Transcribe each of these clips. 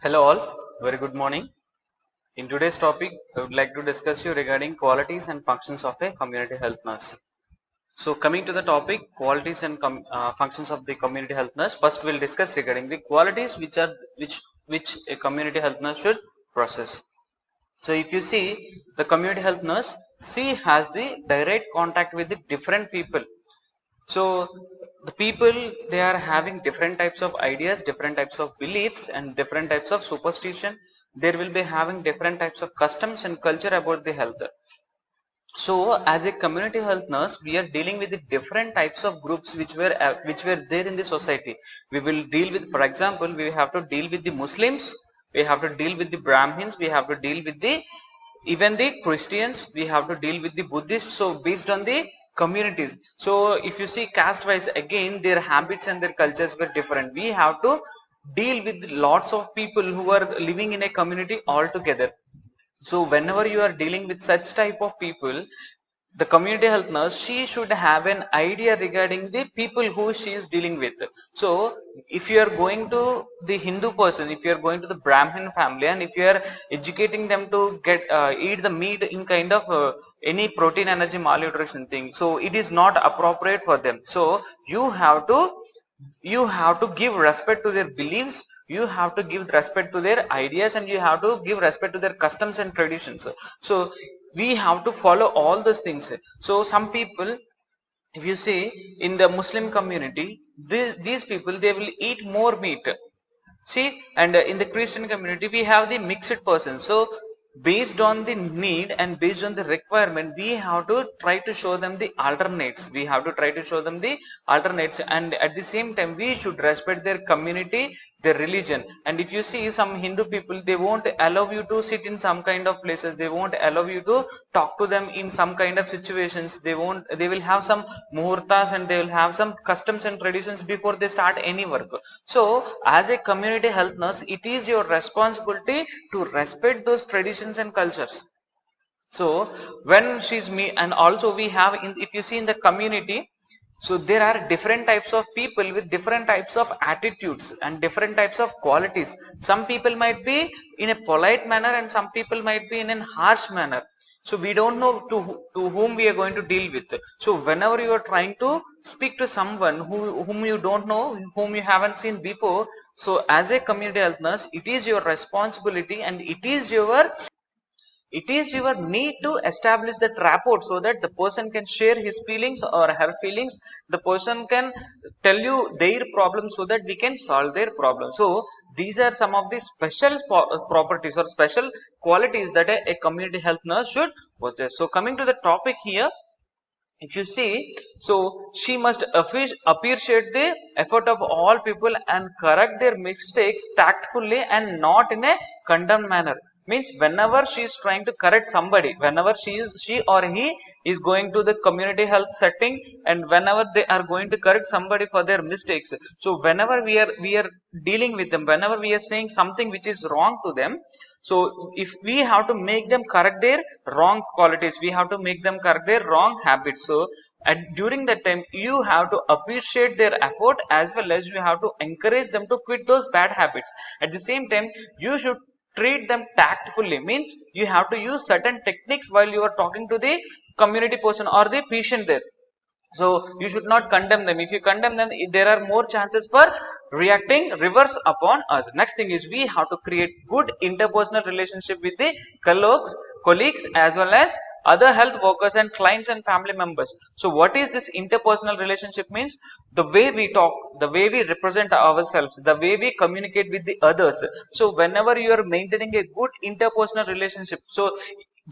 Hello all, very good morning. In today's topic, I would like to discuss you regarding qualities and functions of a community health nurse. So coming to the topic, qualities and functions of the community health nurse. First, we'll discuss regarding the qualities which a community health nurse should possess. So if you see the community health nurse, she has the direct contact with the different people. So the people, they are having different types of ideas, different types of beliefs and different types of superstition. There will be having different types of customs and culture about the health. So as a community health nurse, we are dealing with the different types of groups which were there in the society. We will deal with, for example, we have to deal with the Muslims, we have to deal with the Brahmins, we have to deal with the even the Christians, we have to deal with the Buddhists. So based on the communities, so if you see caste wise, again their habits and their cultures were different. We have to deal with lots of people who are living in a community altogether. So whenever you are dealing with such type of people, the community health nurse, she should have an idea regarding the people who she is dealing with. So if you are going to the Hindu person, if you are going to the Brahmin family, and if you are educating them to get eat the meat in kind of any protein energy malnutrition thing, so it is not appropriate for them. So you have to give respect to their beliefs, you have to give respect to their ideas, and you have to give respect to their customs and traditions. So we have to follow all those things. So some people, if you see in the Muslim community, these people, they will eat more meat. See, and in the Christian community, we have the mixed persons. So, based on the need and based on the requirement, we have to try to show them the alternates. We have to try to show them the alternates, and at the same time, we should respect their community, their religion. And if you see some Hindu people, they won't allow you to sit in some kind of places. They won't allow you to talk to them in some kind of situations. They won't. They will have some muhurtas and they will have some customs and traditions before they start any work. So, as a community health nurse, it is your responsibility to respect those traditions and cultures. So, when she's me, and also we have, if you see in the community, so there are different types of people with different types of attitudes and different types of qualities. Some people might be in a polite manner, and some people might be in a harsh manner. So we don't know to whom we are going to deal with. So whenever you are trying to speak to someone whom you don't know, whom you haven't seen before, so as a community health nurse, it is your responsibility and it is your need to establish that rapport, so that the person can share his feelings or her feelings. The person can tell you their problem so that we can solve their problem. So these are some of the special properties or special qualities that a community health nurse should possess. So coming to the topic here, if you see, so she must appreciate the effort of all people and correct their mistakes tactfully and not in a condemned manner. Means whenever she is trying to correct somebody, whenever she or he is going to the community health setting, and whenever they are going to correct somebody for their mistakes, so whenever we are dealing with them, whenever we are saying something which is wrong to them, so if we have to make them correct their wrong qualities, we have to make them correct their wrong habits. So during that time, you have to appreciate their effort, as well as you have to encourage them to quit those bad habits. At the same time, you should treat them tactfully. Means you have to use certain techniques while you are talking to the community person or the patient there. So you should not condemn them. If you condemn them, there are more chances for reacting reverse upon us. Next thing is, we have to create good interpersonal relationship with the colleagues as well as other health workers and clients and family members. So what is this interpersonal relationship? Means the way we talk, the way we represent ourselves, the way we communicate with the others. So whenever you are maintaining a good interpersonal relationship, so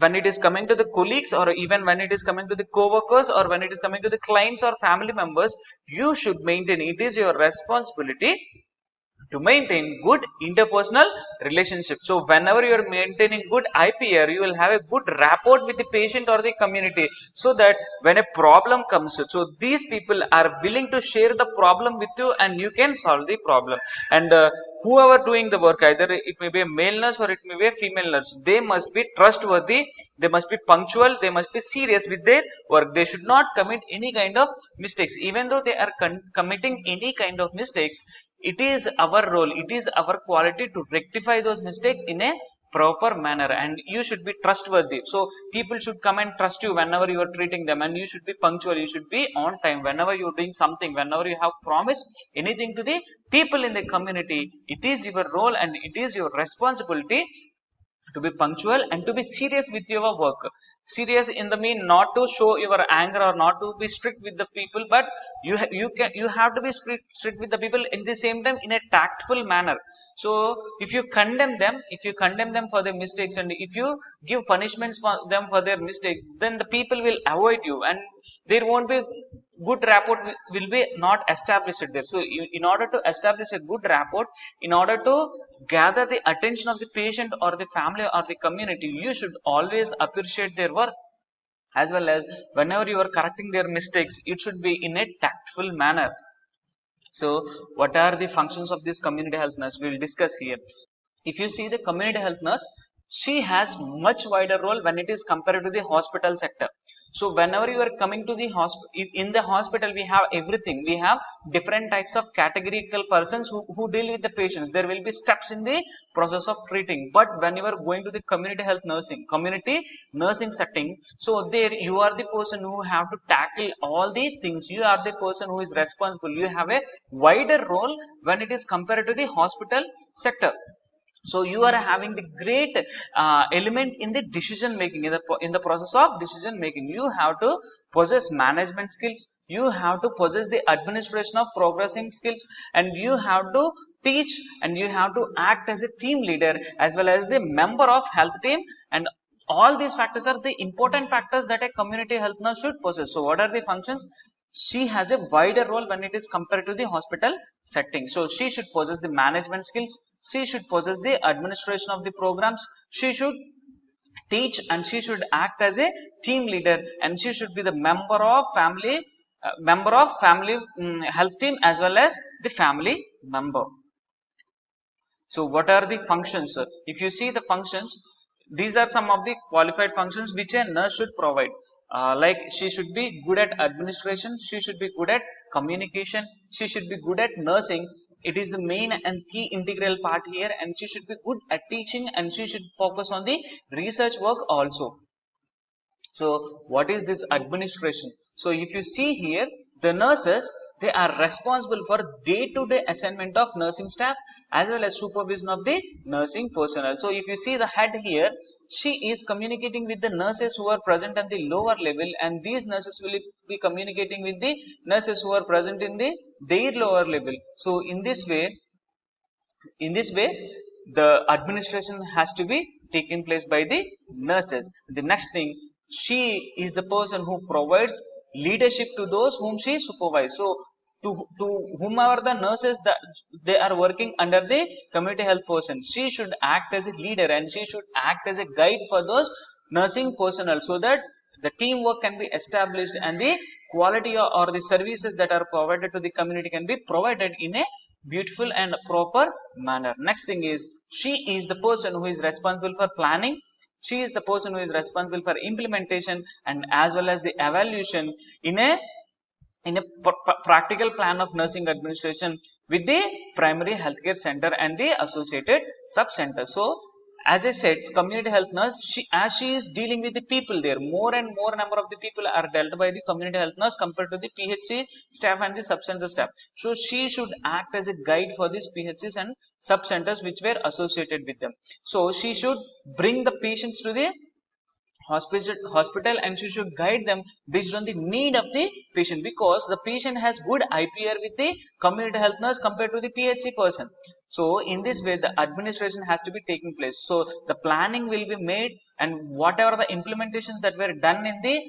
when it is coming to the colleagues, or even when it is coming to the co-workers, or when it is coming to the clients or family members, you should maintain, it is your responsibility to maintain good interpersonal relationship. So whenever you are maintaining good IPR, you will have a good rapport with the patient or the community, so that when a problem comes, so these people are willing to share the problem with you and you can solve the problem. And whoever doing the work, either it may be a male nurse or it may be a female nurse, they must be trustworthy, they must be punctual, they must be serious with their work. They should not commit any kind of mistakes. Even though they are committing any kind of mistakes, it is our role, it is our quality to rectify those mistakes in a proper manner, and you should be trustworthy. So people should come and trust you whenever you are treating them, and you should be punctual, you should be on time whenever you are doing something, whenever you have promised anything to the people in the community. It is your role and it is your responsibility to be punctual and to be serious with your work. Serious in the mean not to show your anger or not to be strict with the people, but you have to be strict with the people in the same time in a tactful manner. So if you condemn them for their mistakes, and if you give punishments for them for their mistakes, then the people will avoid you, and there won't be good rapport will be not established there. So in order to establish a good rapport, in order to gather the attention of the patient or the family or the community, you should always appreciate their work, as well as whenever you are correcting their mistakes, it should be in a tactful manner. So what are the functions of this community health nurse? We will discuss here. If you see the community health nurse, she has much wider role when it is compared to the hospital sector. So whenever you are coming to the hospital, in the hospital we have everything. We have different types of categorical persons who deal with the patients. There will be steps in the process of treating. But when you are going to the community nursing setting, so there you are the person who have to tackle all the things. You are the person who is responsible. You have a wider role when it is compared to the hospital sector. So you are having the great element in the decision making, in the process of decision making. You have to possess management skills, you have to possess the administration of progressing skills, and you have to teach, and you have to act as a team leader as well as the member of health team. And all these factors are the important factors that a community health nurse should possess. So what are the functions? She has a wider role when it is compared to the hospital setting. So she should possess the management skills, she should possess the administration of the programs, she should teach, and she should act as a team leader, and she should be the member of family health team as well as the family member. So what are the functions? If you see the functions, these are some of the qualified functions which a nurse should provide. Like she should be good at administration, she should be good at communication, she should be good at nursing. It is the main and key integral part here, and she should be good at teaching, and she should focus on the research work also. So what is this administration? So if you see here, the nurses, they are responsible for day-to-day assignment of nursing staff as well as supervision of the nursing personnel. So if you see the head here, she is communicating with the nurses who are present at the lower level, and these nurses will be communicating with the nurses who are present in their lower level. So in this way, the administration has to be taken place by the nurses. The next thing, she is the person who provides leadership to those whom she supervises. So to whomever the nurses that they are working under the community health person, she should act as a leader, and she should act as a guide for those nursing personnel, so that the teamwork can be established and the quality or the services that are provided to the community can be provided in a beautiful and proper manner. Next thing is, she is the person who is responsible for planning, she is the person who is responsible for implementation and as well as the evaluation in a practical plan of nursing administration with the primary healthcare center and the associated sub center. So as I said, community health nurse, as she is dealing with the people there, more and more number of the people are dealt by the community health nurse compared to the PHC staff and the sub-center staff. So she should act as a guide for these PHCs and sub-centers which were associated with them. So she should bring the patients to the hospital, and she should guide them based on the need of the patient, because the patient has good IPR with the community health nurse compared to the PHC person. So in this way, the administration has to be taking place. So the planning will be made, and whatever the implementations that were done in the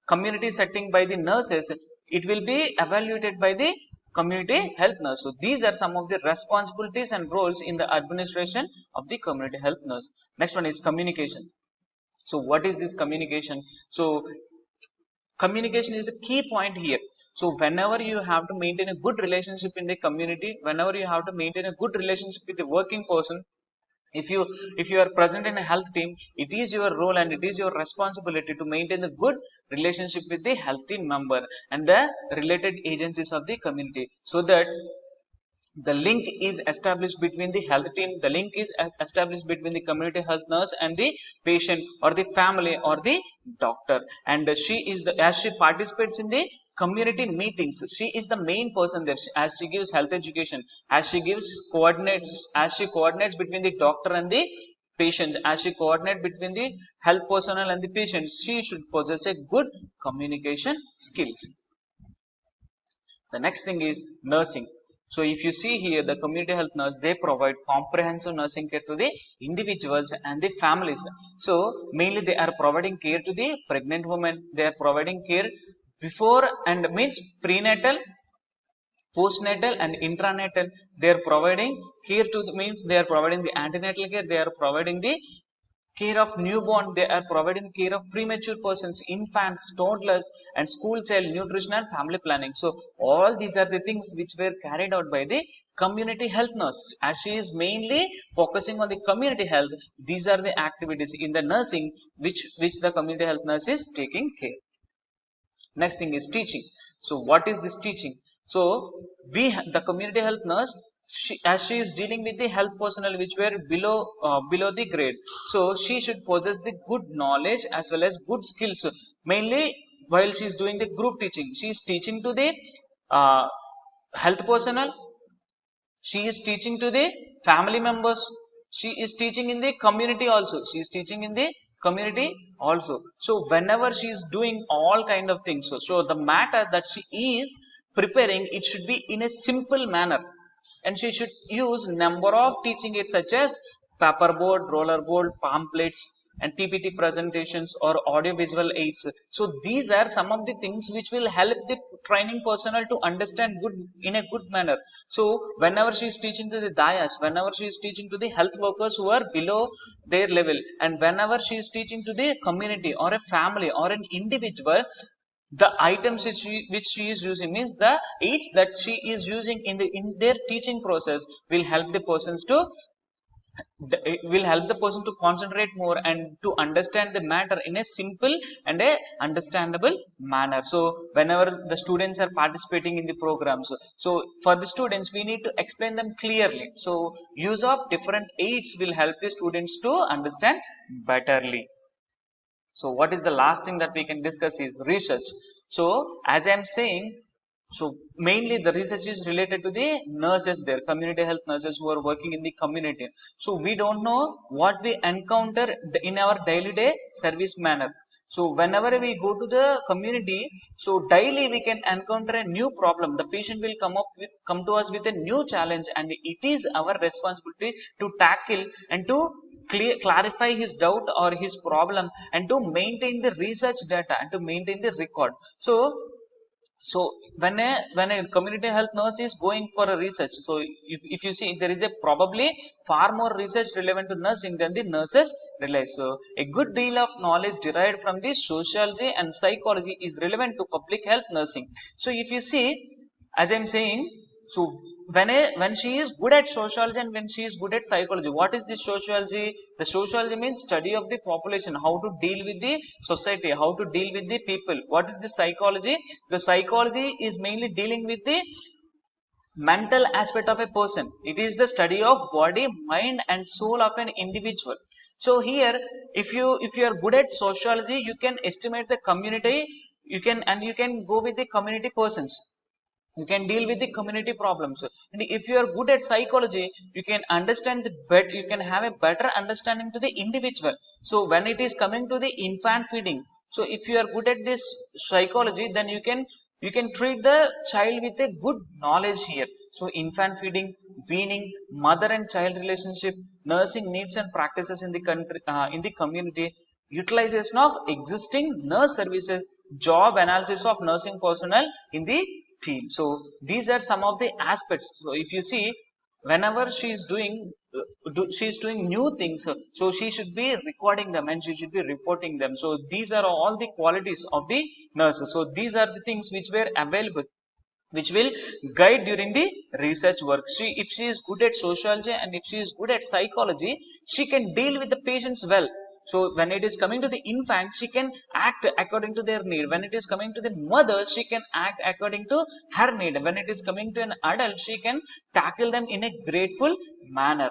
community setting by the nurses, it will be evaluated by the community health nurse. So these are some of the responsibilities and roles in the administration of the community health nurse. Next one is communication. So what is this communication? So communication is the key point here. So whenever you have to maintain a good relationship in the community, whenever you have to maintain a good relationship with the working person, if you are present in a health team, it is your role and it is your responsibility to maintain a good relationship with the health team member and the related agencies of the community, so that the link is established between the health team, the link is established between the community health nurse and the patient or the family or the doctor. And she is the, as she participates in the community meetings, she is the main person there. As she gives health education, as she gives coordinates, as she coordinates between the doctor and the patients, as she coordinates between the health personnel and the patients, she should possess a good communication skills. The next thing is nursing. So if you see here, the community health nurse, they provide comprehensive nursing care to the individuals and the families. So mainly they are providing care to the pregnant women. They are providing care before and means prenatal, postnatal and intranatal. They are providing care to the, means they are providing the antenatal care. They are providing the care of newborn, they are providing care of premature persons, infants, toddlers and school child nutrition and family planning. So all these are the things which were carried out by the community health nurse. As she is mainly focusing on the community health, these are the activities in the nursing which the community health nurse is taking care. Next thing is teaching. So what is this teaching? So the community health nurse, as she is dealing with the health personnel which were below the grade, so she should possess the good knowledge as well as good skills. Mainly while she is doing the group teaching, she is teaching to the uh, health personnel, she is teaching to the family members, she is teaching in the community also, she is teaching in the community also. So whenever she is doing all kind of things, so the matter that she is preparing, it should be in a simple manner, and she should use number of teaching aids such as paperboard, rollerboard, pamphlets and PPT presentations or audio visual aids. So these are some of the things which will help the training personnel to understand good in a good manner. So whenever she is teaching to the dayas, whenever she is teaching to the health workers who are below their level, and whenever she is teaching to the community or a family or an individual, the items which she is using, means the aids that she is using in their teaching process will help the persons to, it will help the person to concentrate more and to understand the matter in a simple and a understandable manner. So whenever the students are participating in the programs, so for the students we need to explain them clearly. So use of different aids will help the students to understand betterly. So what is the last thing that we can discuss is research. So as I am saying, so mainly the research is related to the nurses there, community health nurses who are working in the community. So we don't know what we encounter in our daily day service manner. So whenever we go to the community, so daily we can encounter a new problem. The patient will come to us with a new challenge, and it is our responsibility to tackle and to clarify his doubt or his problem, and to maintain the research data and to maintain the record. So when a community health nurse is going for a research, so if you see, there is a probably far more research relevant to nursing than the nurses realize. So a good deal of knowledge derived from the sociology and psychology is relevant to public health nursing. So if you see, as I'm saying, so when she is good at sociology and when she is good at psychology, what is the sociology? The sociology means study of the population, how to deal with the society, how to deal with the people. What is the psychology? The psychology is mainly dealing with the mental aspect of a person. It is the study of body, mind and soul of an individual. So here, if you are good at sociology, you can estimate the community, you can go with the community persons, you can deal with the community problems. And if you are good at psychology, you can understand you can have a better understanding to the individual. So when it is coming to the infant feeding, so if you are good at this psychology, then you can treat the child with a good knowledge here. So infant feeding, weaning, mother and child relationship, nursing needs and practices in the country, in the community, utilization of existing nurse services, job analysis of nursing personnel in the team. So these are some of the aspects. So if you see, whenever she is doing she is doing new things, so she should be recording them and she should be reporting them. So these are all the qualities of the nurses. So these are the things which were available, which will guide during the research work. If she is good at sociology and if she is good at psychology, she can deal with the patients well. So when it is coming to the infant, she can act according to their need. When it is coming to the mother, she can act according to her need. When it is coming to an adult, she can tackle them in a grateful manner.